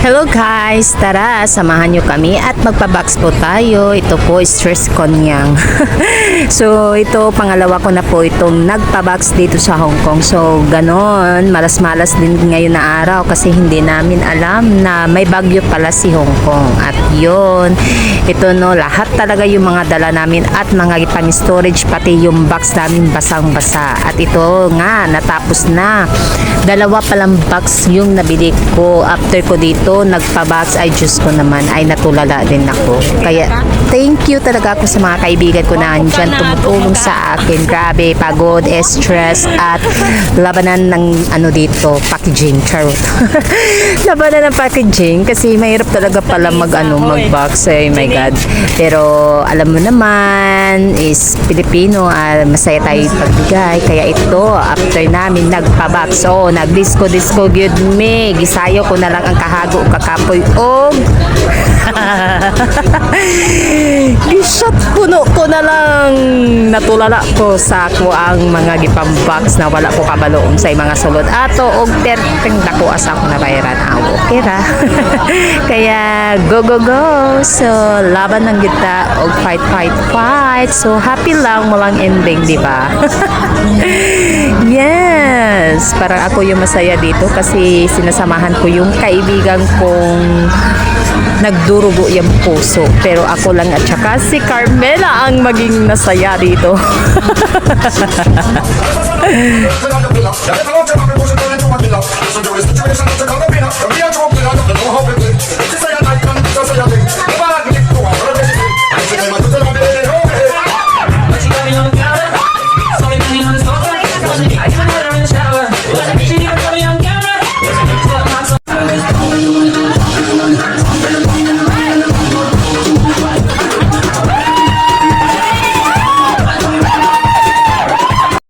Hello guys! Tara, samahan nyo kami at magpa-box po tayo. Ito po, stress konyang. So, ito, pangalawa ko na po itong nagpa-box dito sa Hong Kong. So, ganon, malas-malas din ngayon na araw kasi hindi namin alam na may bagyo pala si Hong Kong. At yun, ito no, lahat talaga yung mga dala namin at mga pang-storage, pati yung box namin basang-basa. At ito nga, natapos na. Dalawa palang box yung nabili ko. After ko dito, nagpa-box, ay Diyos ko naman, ay natulala din ako. Kaya, thank you talaga ako sa mga kaibigan ko na andyan tumutulong sa akin. Grabe, pagod, stress, at labanan ng ano dito, packaging, charot. Labanan ng packaging kasi mahirap talaga pala mag-box, eh, my God. Pero, alam mo naman, is Pilipino, masaya tayo pagbigay. Kaya ito, after namin nagpa-box, so, nag-disco good me. Gisayo ko na lang ang kahago kakapoy og gishat kuno ko na lang natulala ko sa ako ang mga gipang box na wala ko kabaloon sa mga sulod ato og perteng dako asa ko na bayaran awo okay ra. Kaya go so laban ng kita og fight so happy lang mo lang ending di ba? Yes, parang ako yung masaya dito kasi sinasamahan ko yung kaibigan kong nagdurugo yung puso. Pero ako lang at saka si Carmela ang maging nasaya dito.